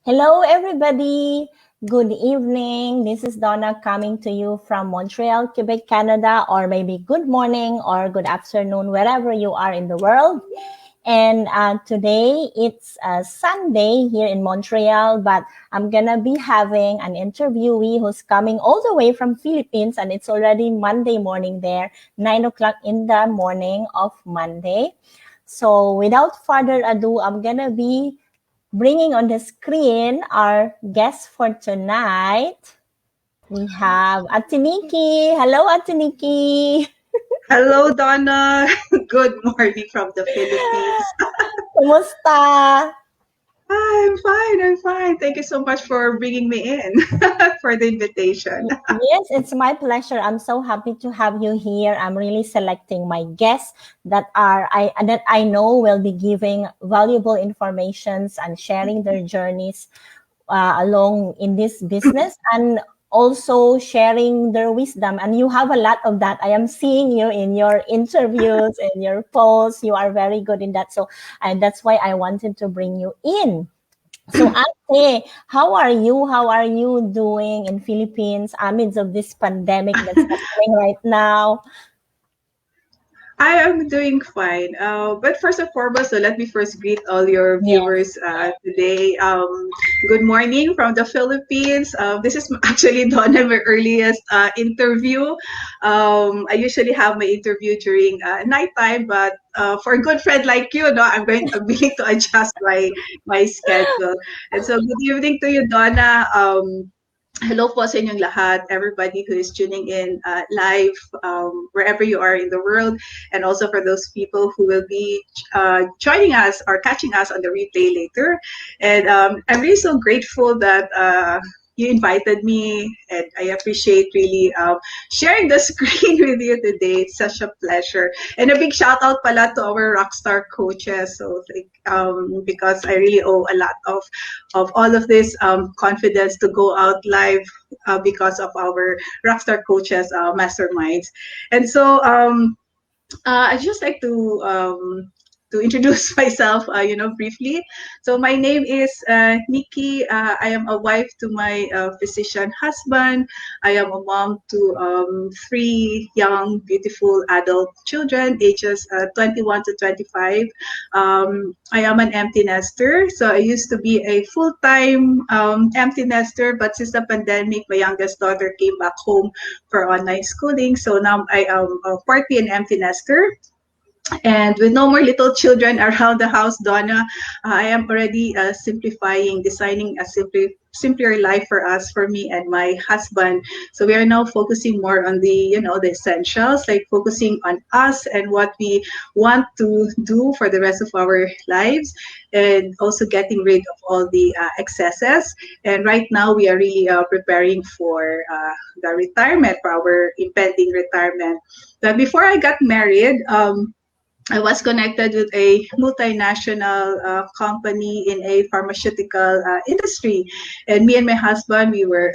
Hello, everybody. Good evening. This is Donna coming to you from Montreal, Quebec, Canada, or maybe good morning or good afternoon, wherever you are in the world. And today it's Sunday here in Montreal, but I'm gonna be having an interviewee who's coming all the way from Philippines, and it's already Monday morning there, 9 o'clock in the morning of Monday. So without further ado, I'm gonna be bringing on the screen our guest for tonight. We have Ate Niki. Hello, Ate Niki. Hello, Donna. Good morning from the Philippines. Kumusta? I'm fine. I'm fine. Thank you so much for bringing me in for the invitation. Yes, it's my pleasure. I'm so happy to have you here. I'm really selecting my guests that I know will be giving valuable informations and sharing their journeys along in this business, and also sharing their wisdom. And you have a lot of that. I am seeing you in your interviews and your posts. You are very good in that. So, and that's why I wanted to bring you in. So, Ate, how are you? How are you doing in Philippines amidst of this pandemic that's happening right now? I am doing fine. But first and foremost, so let me first greet all your Yes. viewers today. Good morning from the Philippines. This is actually Donna, my earliest interview. I usually have my interview during nighttime, but for a good friend like you, no, I'm willing to adjust my schedule. And so, good evening to you, Donna. Hello po sa inyong lahat, everybody who is tuning in live, wherever you are in the world, and also for those people who will be joining us or catching us on the replay later. And I'm really so grateful that you invited me, and I appreciate really sharing the screen with you today. It's such a pleasure. And a big shout out pala to our rockstar coaches. So, because I really owe a lot of all of this confidence to go out live because of our rockstar coaches masterminds. And so I just like to introduce myself, briefly. So my name is Nikki. I am a wife to my physician husband. I am a mom to three young, beautiful adult children, ages 21 to 25. I am an empty nester. So I used to be a full-time empty nester, but since the pandemic, my youngest daughter came back home for online schooling. So now I am partly an empty nester. And with no more little children around the house, Donna, I am already simplifying, designing a simpler life for us, for me and my husband. So we are now focusing more on the essentials, like focusing on us and what we want to do for the rest of our lives, and also getting rid of all the excesses. And right now we are really preparing for the retirement, for our impending retirement. But before I got married, I was connected with a multinational company in a pharmaceutical industry, and me and my husband, we are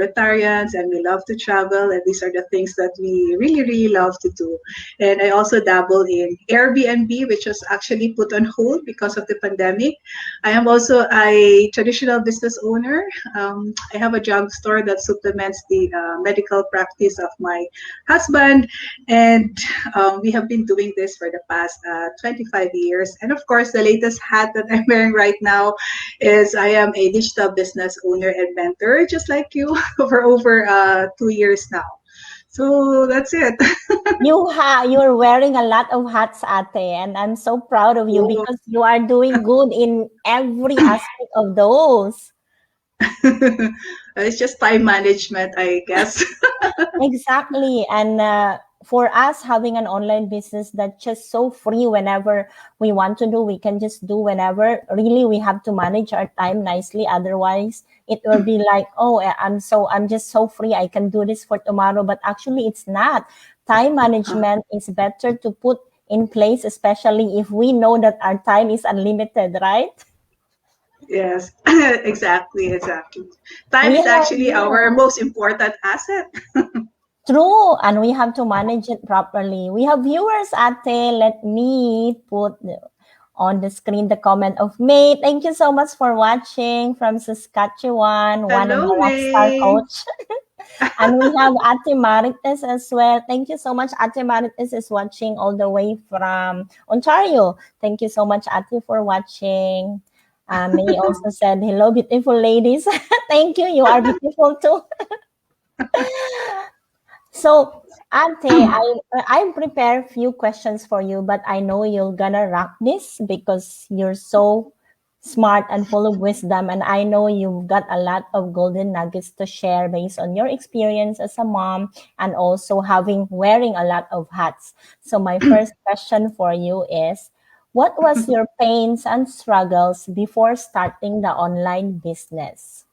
retirees and we love to travel, and these are the things that we really love to do. And I also dabble in Airbnb, which was actually put on hold because of the pandemic. I am also a traditional business owner. I have a drugstore that supplements the medical practice of my husband, and we have been doing this for the past 25 years. And of course, the latest hat that I'm wearing right now is I am a digital business owner and mentor, just like you, for over 2 years now. So that's it. You're wearing a lot of hats, Ate, and I'm so proud of you Oh. because you are doing good in every aspect of those. It's just time management, I guess. Exactly. And for us, having an online business that's just so free whenever we want to do, we can just do whenever. Really, we have to manage our time nicely. Otherwise, it will be like, oh, I'm just so free. I can do this for tomorrow. But actually, it's not. Time management is better to put in place, especially if we know that our time is unlimited, right? Yes, exactly. Time We is have, actually our yeah. most important asset. True, and we have to manage it properly. We have viewers, Ate. Let me put. on the screen the comment of May. Thank you so much for watching from Saskatchewan, one of Hello, the rockstar May. coach. And we have Ate Marites as well. Thank you so much. Ate Marites is watching all the way from Ontario. Thank you so much, Ate, for watching. May also said, hello, beautiful ladies. Thank you. You are beautiful too. So, Ante, I prepare few questions for you, but I know you're gonna rock this because you're so smart and full of wisdom, and I know you've got a lot of golden nuggets to share based on your experience as a mom and also having wearing a lot of hats. So, my first question for you is, what was your pains and struggles before starting the online business?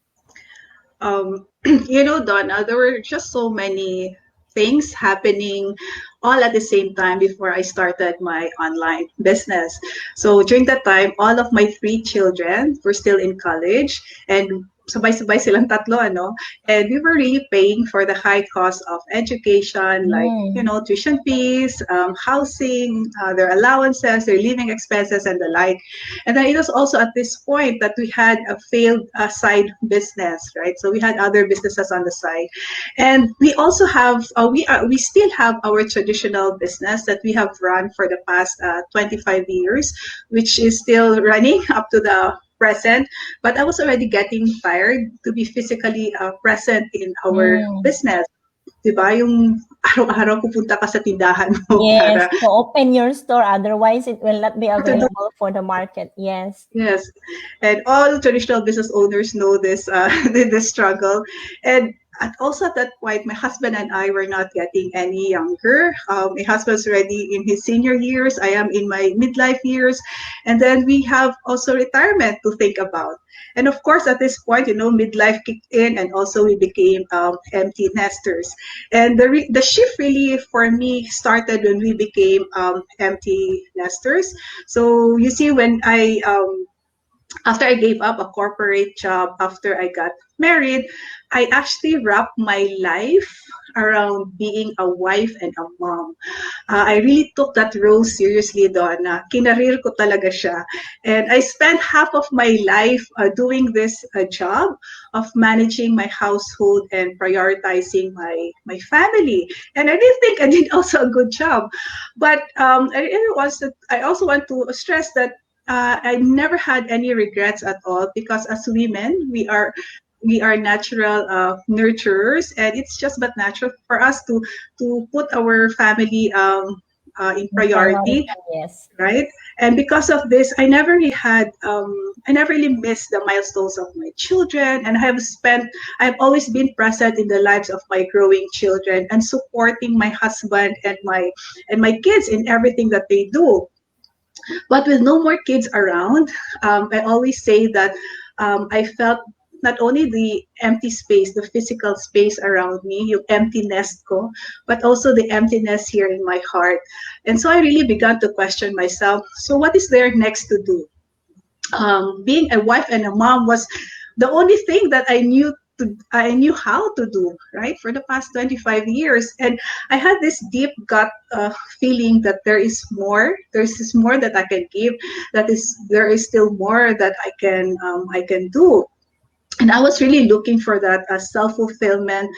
Donna, there were just so many things happening all at the same time before I started my online business. So during that time, all of my three children were still in college and sabay-sabay silang tatlo, ano? And we were really paying for the high cost of education, like, Mm, tuition fees, housing, their allowances, their living expenses, and the like. And then it was also at this point that we had a failed side business, right? So we had other businesses on the side, and we also have we still have our traditional business that we have run for the past 25 years, which is still running up to the present. But I was already getting tired to be physically present in our mm. business. Diba? Yung araw-araw pupunta ka sa tindahan mo Yes, para to open your store, otherwise it will not be to do. available for the market. Yes. Yes, and all traditional business owners know this this struggle. And also at that point, my husband and I were not getting any younger. My husband's already in his senior years. I am in my midlife years, and then we have also retirement to think about. And of course, at this point, midlife kicked in, and also we became empty nesters. And the shift really for me started when we became empty nesters. So you see, when I after I gave up a corporate job, after I got married, I actually wrapped my life around being a wife and a mom. I really took that role seriously, Donna. Kinarir ko talaga siya. And I spent half of my life doing this job of managing my household and prioritizing my family. And I did think I did also a good job. But I also want to stress that I never had any regrets at all, because as women, we are natural nurturers, and it's just but natural for us to put our family in Priority, priority, yes. right? And because of this, I never really missed the milestones of my children, and I've always been present in the lives of my growing children and supporting my husband and my kids in everything that they do. But with no more kids around, I always say that I felt not only the empty space, the physical space around me, yung emptiness ko, but also the emptiness here in my heart. And so I really began to question myself. So what is there next to do? Being a wife and a mom was the only thing that I knew how to do, right, for the past 25 years. And I had this deep gut feeling that there's more that I can give, there is still more that I can do. And I was really looking for that self-fulfillment,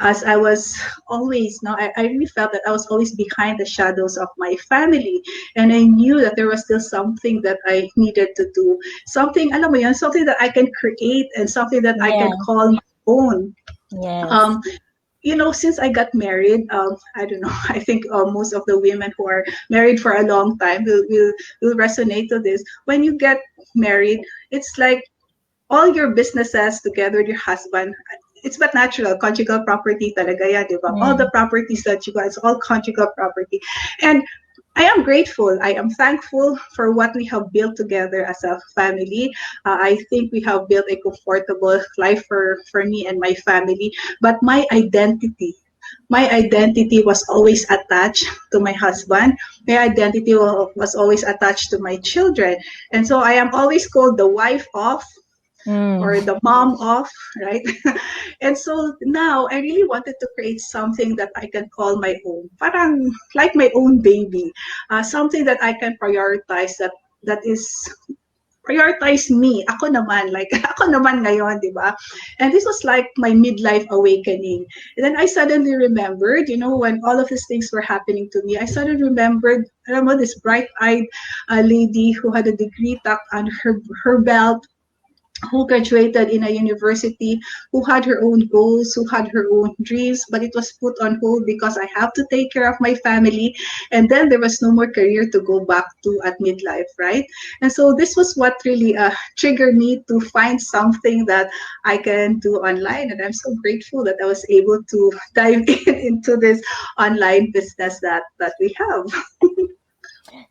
as I was always, no, I really felt that I was always behind the shadows of my family. And I knew that there was still something that I needed to do. Something, alam mo yun, something that I can create and something that I can Yeah, call my own. yes. Um, since I got married, I don't know, I think most of the women who are married for a long time will resonate to this. When you get married, it's like all your businesses together with your husband, it's but natural, conjugal property talaga yan, di ba? All the Mm, properties that you got, it's all conjugal property. And I am grateful. I am thankful for what we have built together as a family. I think we have built a comfortable life for me and my family. But my identity was always attached to my husband. My identity was always attached to my children. And so I am always called the wife of, mm, or the mom of, right? And so now I really wanted to create something that I can call my own, parang like my own baby, something that I can prioritize, that that is prioritize me. Ako naman, like, ako naman ngayon, di ba? And this was like my midlife awakening. And then I suddenly remembered, when all of these things were happening to me, I suddenly remembered, alam mo, this bright-eyed lady who had a degree tucked on her belt, who graduated in a university, who had her own goals, who had her own dreams, but it was put on hold because I have to take care of my family. And then there was no more career to go back to at midlife, right? And so this was what really triggered me to find something that I can do online. And I'm so grateful that I was able to dive into this online business that we have.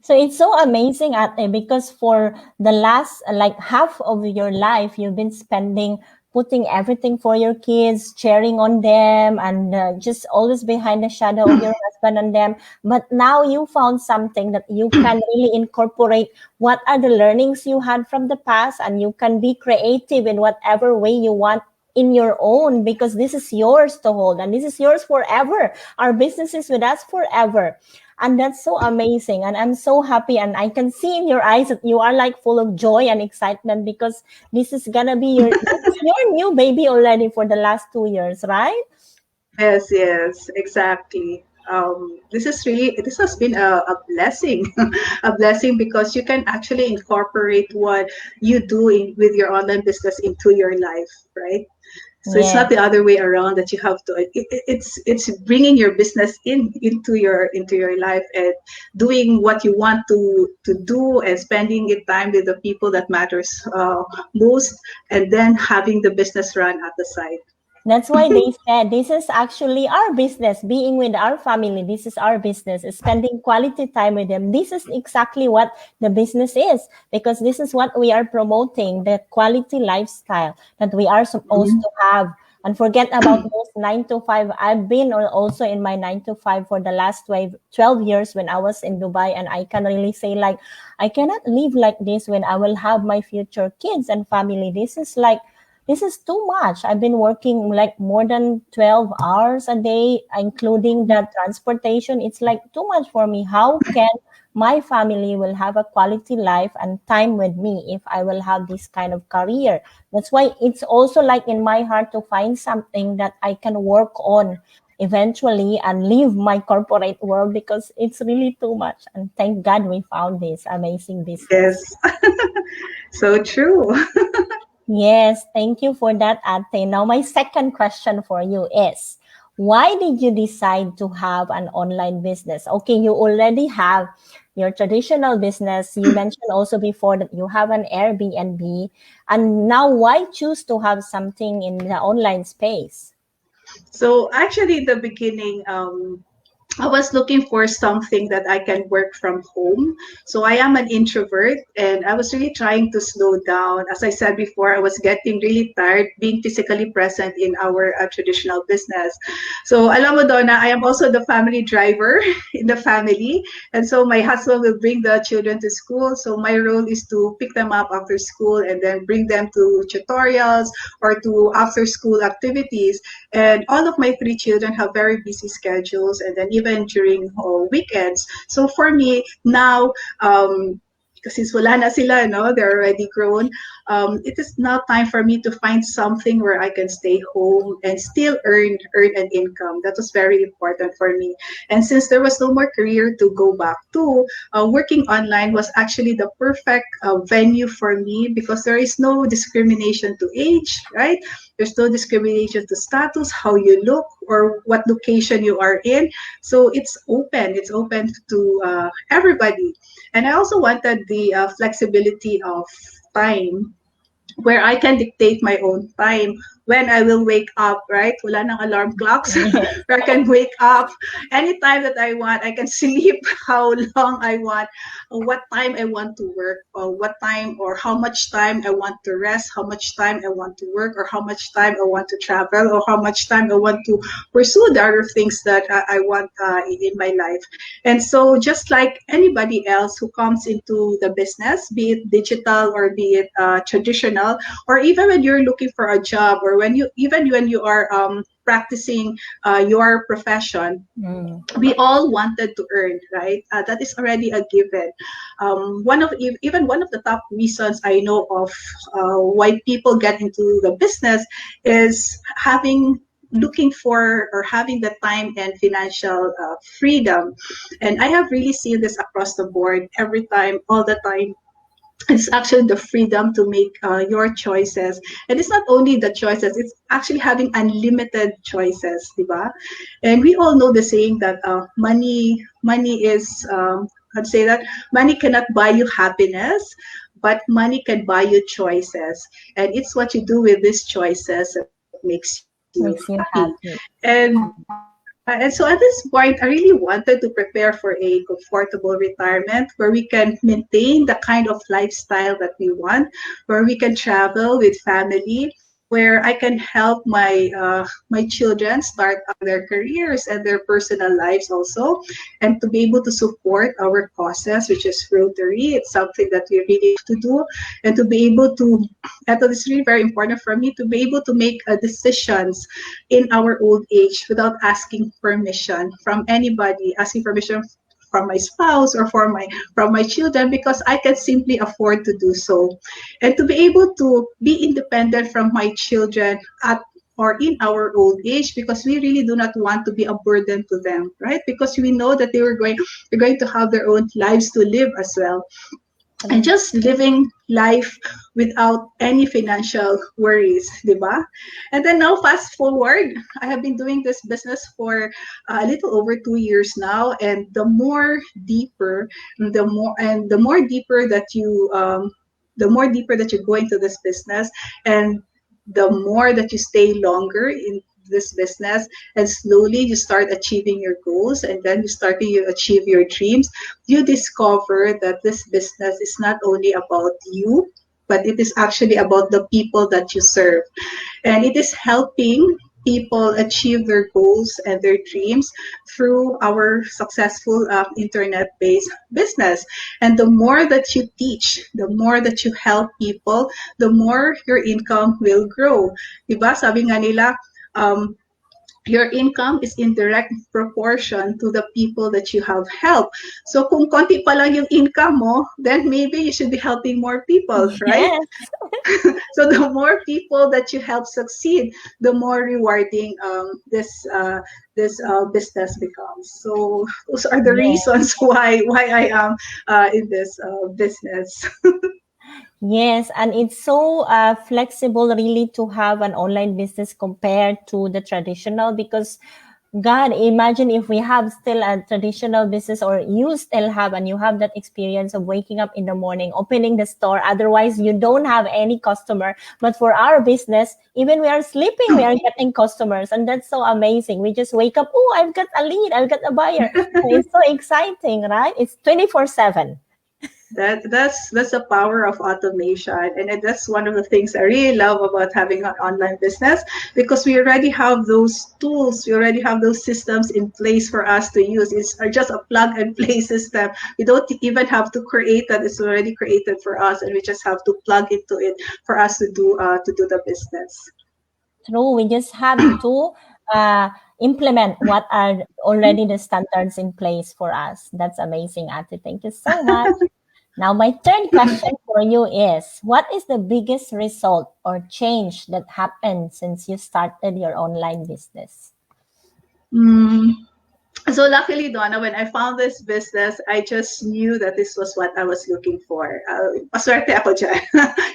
So it's so amazing, Ate, because for the last like half of your life, you've been spending putting everything for your kids, cheering on them, and just always behind the shadow of your husband and them. But now you found something that you can really incorporate what are the learnings you had from the past, and you can be creative in whatever way you want in your own, because this is yours to hold and this is yours forever. Our business is with us forever. And that's so amazing. And I'm so happy. And I can see in your eyes that you are like full of joy and excitement, because this is gonna be this is your new baby already for the last 2 years, right? Yes, yes, exactly. This has been a blessing, a blessing because you can actually incorporate what you do with your online business into your life, right? So it's not Yes. the other way around that you have to. It's bringing your business into your life and doing what you want to do and spending it time with the people that matters most, and then having the business run at the side. That's why they said this is actually our business, being with our family. This is our business, is spending quality time with them. This is exactly what the business is, because this is what we are promoting, the quality lifestyle that we are supposed Mhm. to have. And forget about those 9 to 5. I've been also in my 9 to 5 for the last 12 years when I was in Dubai. And I can really say, like, I cannot live like this when I will have my future kids and family. This is too much. I've been working like more than 12 hours a day, including the transportation. It's like too much for me. How can my family will have a quality life and time with me if I will have this kind of career? That's why it's also like in my heart to find something that I can work on eventually and leave my corporate world, because it's really too much. And thank God we found this amazing Yes, business. so true. Yes, thank you for that, Ate. Now, my second question for you is, why did you decide to have an online business? Okay, you already have your traditional business. You mentioned also before that you have an Airbnb. And now, why choose to have something in the online space? So actually, the beginning, I was looking for something that I can work from home. So I am an introvert and I was really trying to slow down. As I said before, I was getting really tired being physically present in our traditional business. So alam mo, Donna, I am also the family driver in the family. And so my husband will bring the children to school. So my role is to pick them up after school and then bring them to tutorials or to after school activities. And all of my three children have very busy schedules, and then even during weekends. So for me now, because since wala na sila, no, they're already grown. It is now time for me to find something where I can stay home and still earn an income. That was very important for me. And since there was no more career to go back to, working online was actually the perfect venue for me because there is no discrimination to age, right? There's no discrimination to status, how you look, or what location you are in. So it's open. It's open to everybody. And I also wanted the flexibility of time where I can dictate my own time when I will wake up, right? Wala nang alarm clocks. Yes. Where I can wake up anytime that I want. I can sleep how long I want, what time I want to work, or what time or how much time I want to rest, how much time I want to work, or how much time I want to travel, or how much time I want to pursue the other things that I want in my life. And so, just like anybody else who comes into the business, be it digital or be it traditional, or even when you're looking for a job or or when you are practicing your profession, Mm. we all wanted to earn, right? That is already a given. Even one of the top reasons I know of why people get into the business is looking for or having the time and financial freedom. And I have really seen this across the board every time, all the time. It's actually the freedom to make your choices, and it's not only the choices, it's actually having unlimited choices, diba? And we all know the saying that money is I'd say that money cannot buy you happiness, but money can buy you choices, and it's what you do with these choices that makes you happy. Makes you happy. And so at this point, I really wanted to prepare for a comfortable retirement where we can maintain the kind of lifestyle that we want, where we can travel with family, where I can help my children start their careers and their personal lives also, and to be able to support our causes, which is Rotary. It's something that we really have to do, and to be able to, and that is really very important for me to be able to make decisions in our old age without asking permission from anybody, asking permission from my spouse or from my children, because I can simply afford to do so. And to be able to be independent from my children at or in our old age, because we really do not want to be a burden to them, right? Because we know that they're going to have their own lives to live as well, and True. just living life without any financial worries, diba? And then now, fast forward, I have been doing this business for a little over 2 years now, and the more deeper that you go into this business, and the more that you stay longer in this business, and slowly you start achieving your goals, and then you achieve your dreams, you discover that this business is not only about you, but it is actually about the people that you serve. And it is helping people achieve their goals and their dreams through our successful internet-based business. And the more that you teach, the more that you help people, the more your income will grow. Diba? Sabi nga nila, um, your income is in direct proportion to the people that you have helped. So kung konti pa lang yung income mo, then maybe you should be helping more people, right? Yes. So the more people that you help succeed, the more rewarding this business becomes. So those are the Yes. reasons why I am in this business. Yes, and it's so flexible really to have an online business compared to the traditional, because God, imagine if we have still a traditional business, or you still have, and you have that experience of waking up in the morning, opening the store. Otherwise, you don't have any customer. But for our business, even we are sleeping, we are getting customers. And that's so amazing. We just wake up, oh, I've got a lead, I've got a buyer. So it's so exciting, right? It's 24/7. That's the power of automation, and that's one of the things I really love about having an online business, because we already have those tools, we already have those systems in place for us to use. It's just a plug and play system. We don't even have to create that; it's already created for us, and we just have to plug into it for us to do the business. True. We just have to uh, implement what are already the standards in place for us. That's amazing, Ate. Thank you so much. Now, my third question for you is, what is the biggest result or change that happened since you started your online business? Mm, So luckily, Donna, when I found this business, I just knew that this was what I was looking for. Maswerte ako dyan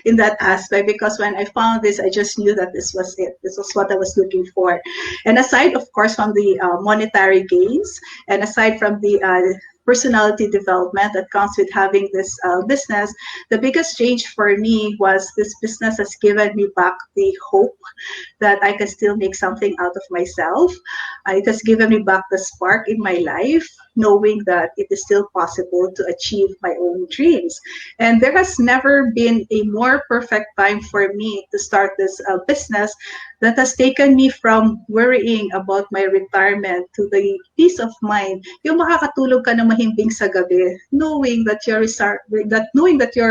in that aspect, because when I found this, I just knew that this was it. This was what I was looking for. And aside, of course, from the monetary gains, and aside from the personality development that comes with having this business, the biggest change for me was this business has given me back the hope that I can still make something out of myself. It has given me back the spark in my life, knowing that it is still possible to achieve my own dreams. And there has never been a more perfect time for me to start this business that has taken me from worrying about my retirement to the peace of mind. Yung makakatulog ka na mahimbing sa gabi, knowing that your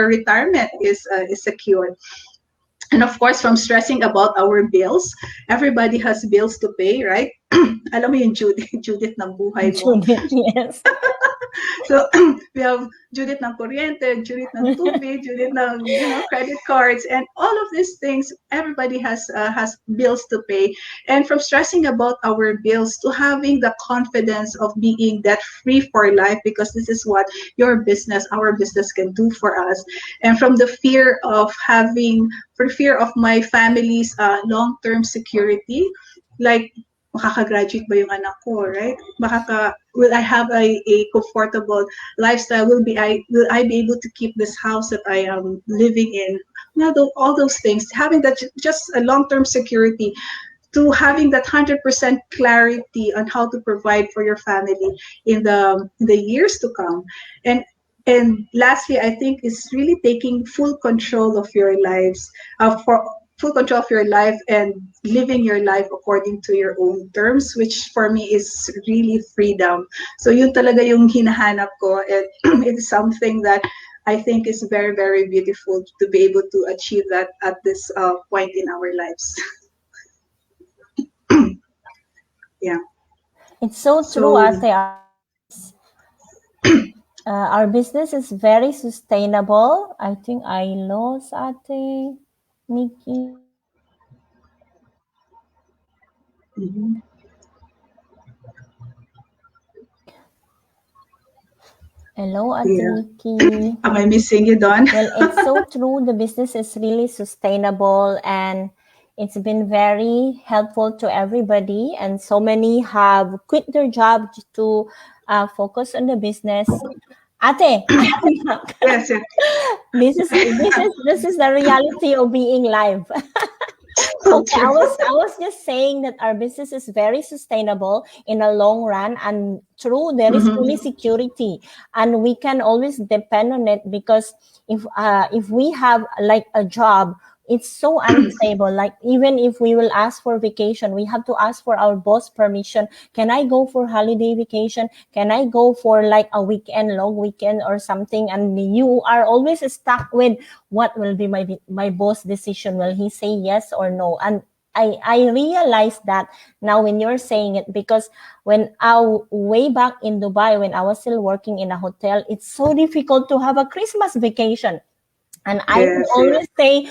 retirement is secure. And of course, from stressing about our bills, everybody has bills to pay, right? Alam mo yung Judith, Judith ng buhay mo. Judith, yes. So we have Judith ng kuryente, Judith ng tubig, Judith ng credit cards, and all of these things. Everybody has bills to pay, and from stressing about our bills to having the confidence of being debt free for life, because this is what our business can do for us, and from the fear of for fear of my family's long term security, like makaka-graduate ba yung anak ko, right? Will I have a comfortable lifestyle? Will I be able to keep this house that I am living in? All those things, having that just a long-term security, to having that 100% clarity on how to provide for your family in the years to come. And lastly, I think is really taking full control of your lives, for full control of your life and living your life according to your own terms, which for me is really freedom. So yun talaga yung hinahanap ko, and it is something that I think is very, very beautiful to be able to achieve that at this point in our lives. Yeah. It's so true, So Ate. Our business is very sustainable. I think I lost Ate Nikki. mhm. Hello, Ate Yeah. Nikki. Am I missing you, Don? Well, it's so true. The business is really sustainable and it's been very helpful to everybody. And so many have quit their job to focus on the business. Ate, Yes, yes. this is the reality of being live. So Okay, true. I was just saying that our business is very sustainable in a long run, and true, there is Mhm. really security, and we can always depend on it because if we have like a job, it's so unstable. Like even if we will ask for vacation, we have to ask for our boss permission. Can I go for holiday vacation? Can I go for like a weekend, long weekend or something? And you are always stuck with what will be my boss decision. Will he say yes or no? And I realized that now when you're saying it, because when I way back in Dubai, when I was still working in a hotel, it's so difficult to have a Christmas vacation. And I would Yes, yes. always say,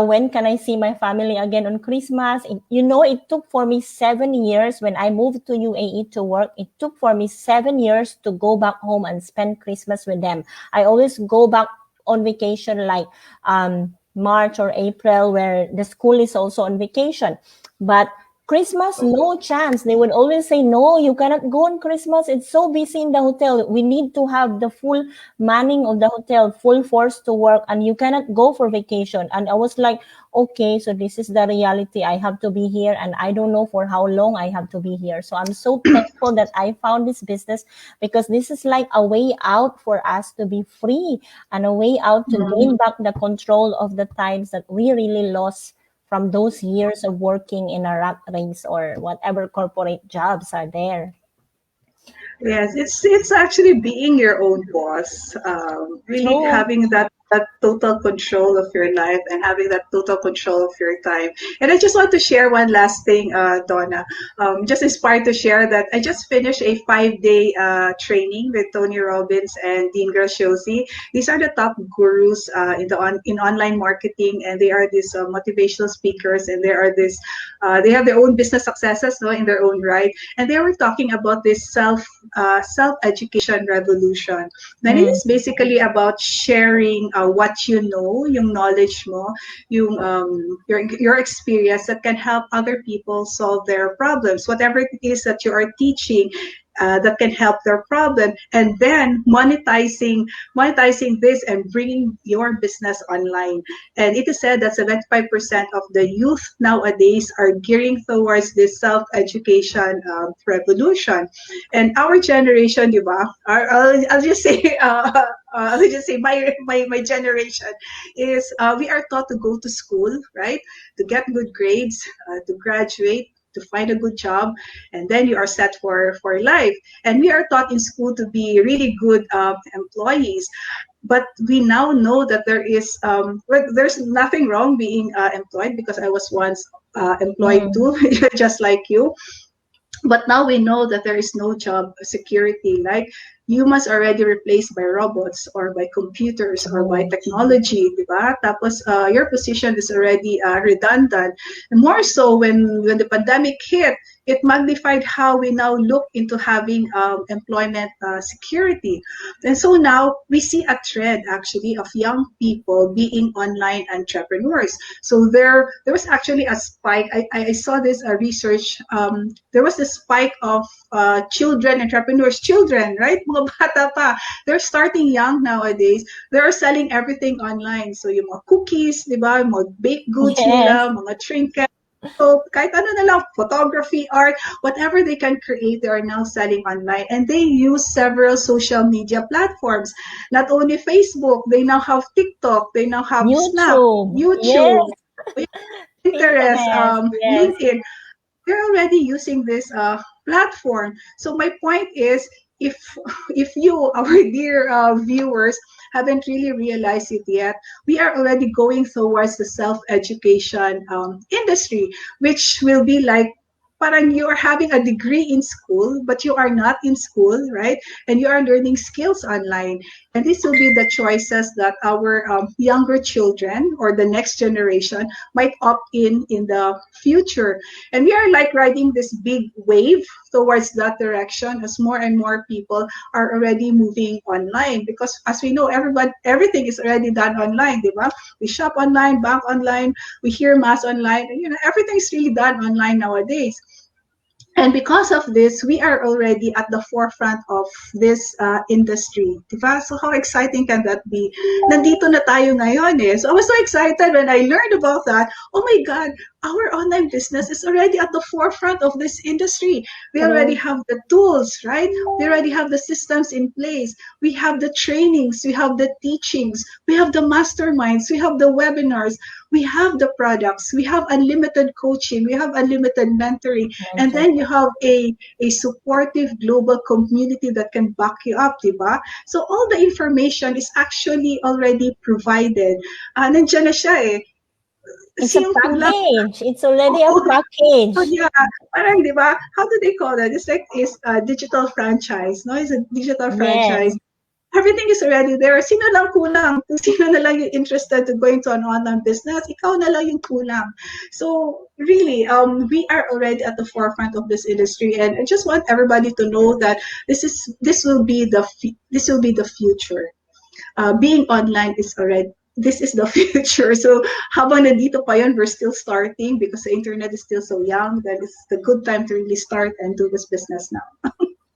when can I see my family again on Christmas? It took for me 7 years when I moved to UAE to work. It took for me 7 years to go back home and spend Christmas with them. I always go back on vacation like March or April, where the school is also on vacation. But Christmas, no chance. They would always say, no, you cannot go on Christmas. It's so busy in the hotel. We need to have the full manning of the hotel, full force to work, and you cannot go for vacation. And I was like, okay, so this is the reality. I have to be here, and I don't know for how long I have to be here. So I'm so thankful that I found this business, because this is like a way out for us to be free and a way out to Mhm. gain back the control of the times that we really lost from those years of working in a rat race or whatever corporate jobs are there. Yes, it's actually being your own boss, really True. having that total control of your life and having that total control of your time. And I just want to share one last thing, Donna. Just inspired to share that I just finished a 5-day training with Tony Robbins and Dean Graziosi. These are the top gurus in online marketing, and they are these motivational speakers, and they have their own business successes, no, in their own right, and they were talking about this self education revolution. Then it Mm. is basically about sharing what you know, yung knowledge mo, your experience that can help other people solve their problems, whatever it is that you are teaching. That can help their problem, and then monetizing this and bringing your business online. And it is said that 75% of the youth nowadays are gearing towards this self-education revolution. And our generation, di ba? I'll just say, my generation is, we are taught to go to school, right? To get good grades, to graduate, to find a good job, and then you are set for life. And we are taught in school to be really good employees. but we now know that there is well, there's nothing wrong being employed, because I was once employed Mm. too, just like you. But now we know that there is no job security. Like, humans are already replaced by robots or by computers or by Oh, technology, diba? Tapos your position is already redundant. And more so when the pandemic hit, it magnified how we now look into having employment security. And so now we see a trend actually of young people being online entrepreneurs. So there was actually a spike. I saw this research. There was a spike of children entrepreneurs, children, right? Mga bata pa. They're starting young nowadays. They're selling everything online. So yung mga cookies, di ba? Mga baked goods yes. nila, mga trinkets. So kahit ano na lang, photography, art, whatever they can create, they are now selling online. And they use several social media platforms. Not only Facebook, they now have TikTok, they now have Snap, YouTube. Yes. YouTube, Pinterest, Pinterest. Yes. LinkedIn. They're already using this platform. So my point is, if if you, our dear viewers, haven't really realized it yet, we are already going towards the self-education industry, which will be like, parang you are having a degree in school, but you are not in school, right? And you are learning skills online. And this will be the choices that our younger children or the next generation might opt in the future. And we are like riding this big wave towards that direction, as more and more people are already moving online, because as we know, everything is already done online, di ba? We shop online, bank online, we hear mass online, and everything is really done online nowadays. And because of this, we are already at the forefront of this industry. Diba? So how exciting can that be? Nandito na tayo ngayon eh. So I was so excited when I learned about that. Oh my God, our online business is already at the forefront of this industry. We already True. have the tools, right? We already have the systems in place. We have the trainings. We have the teachings. We have the masterminds. We have the webinars. We have the products. We have unlimited coaching. We have unlimited mentoring, and Mentor. then you have a supportive global community that can back you up, diba? So all the information is actually already provided. Nandiyan na siya eh. It's a Sino kulang? package. It's already a Oo. So package. yeah, parang diba? How do they call that? It's like is a digital franchise, no? It's a digital franchise. Yes. Everything is already there. Sino lang kulang? Kung sino na lang yung interested to go into an online business, ikaw na lang yung kulang. So really, we are already at the forefront of this industry, and I just want everybody to know that this will be this will be the future. Being online is already, this is the future. So habang nandito pa yun, we're still starting because the internet is still so young. That is the good time to really start and do this business now.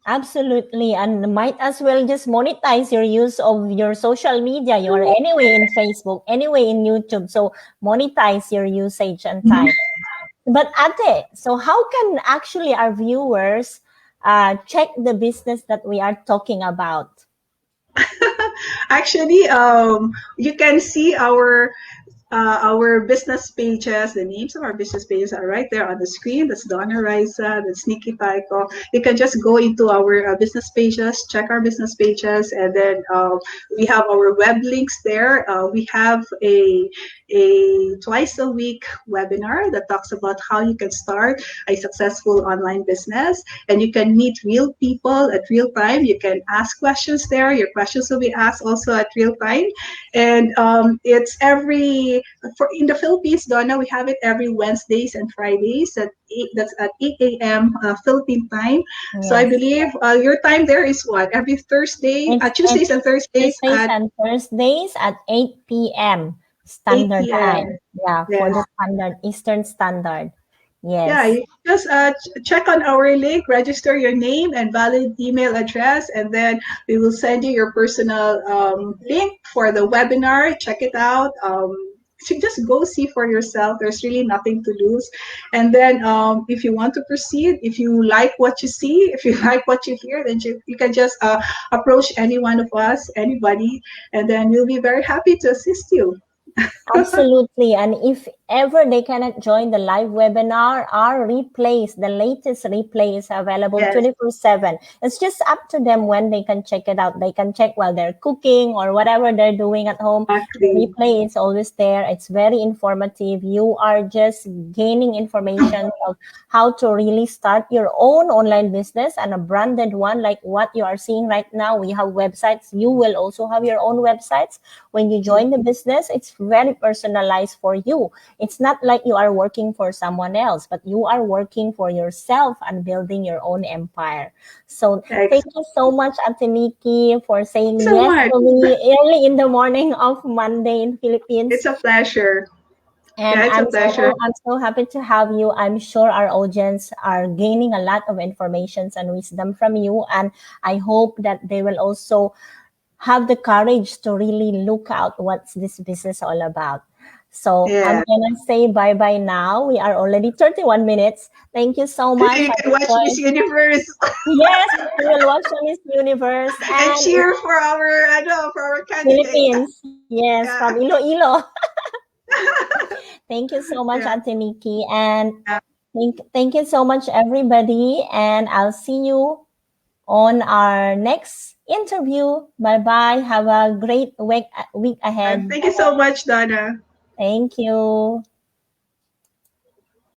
Absolutely. And might as well just monetize your use of your social media. You are anyway in Facebook, anyway in YouTube. So monetize your usage and time. But Ate, so how can actually our viewers check the business that we are talking about? Actually, you can see our business pages, the names of our business pages are right there on the screen. That's Donna Risa, that's Nikki Taiko. You can just go into our business pages, check our business pages, and then we have our web links there. We have a twice a week webinar that talks about how you can start a successful online business, and you can meet real people at real time. You can ask questions there. Your questions will be asked also at real time. And it's every, for in the Philippines, Donna, we have it every Wednesdays and Fridays at 8, that's at 8 a.m. Philippine time. So I Yes. believe your time there is what, every Thursday, It's Tuesdays and Thursdays Tuesdays at and Thursdays at 8 p.m. 8 Standard p.m. time. Yeah, for Yes. the standard Eastern Standard. Yeah, Yes. you just check on our link, register your name and valid email address, and then we will send you your personal link for the webinar. Check it out. So just go see for yourself. There's really nothing to lose. And then if you want to proceed, if you like what you see, if you like what you hear, then you can just approach any one of us, anybody, and then we'll be very happy to assist you. Absolutely. And if ever they cannot join the live webinar, our replays, the latest replay is available Yes, 24/7. It's just up to them when they can check it out. They can check while they're cooking or whatever they're doing at home. The exactly. replay is always there. It's very informative. You are just gaining information of how to really start your own online business and a branded one like what you are seeing right now. We have websites. You will also have your own websites when you join the business. It's very personalized for you. It's not like you are working for someone else, but you are working for yourself and building your own empire. So thank you so much, Ate Niki, for Thank you saying so yes much. to me early in the morning of Monday in Philippines. It's a pleasure. And Yeah, it's a pleasure. I'm so happy to have you. I'm sure our audience are gaining a lot of informations and wisdom from you. And I hope that they will also have the courage to really look out what's this business all about. So I'm Yeah. gonna say bye bye now. We are already 31 minutes. Thank you so So much. you I can watch Miss enjoyed. Universe Yes, we will watch on Miss Universe and and cheer for our, I know, for our candidate. Philippines. Yes, Yeah. from Iloilo. Thank you so much, Yeah. Ate Niki, and Yeah. thank you so much, everybody. And I'll see you on our next interview. Bye bye. Have a great week ahead. Thank you so much, Donna. Thank you.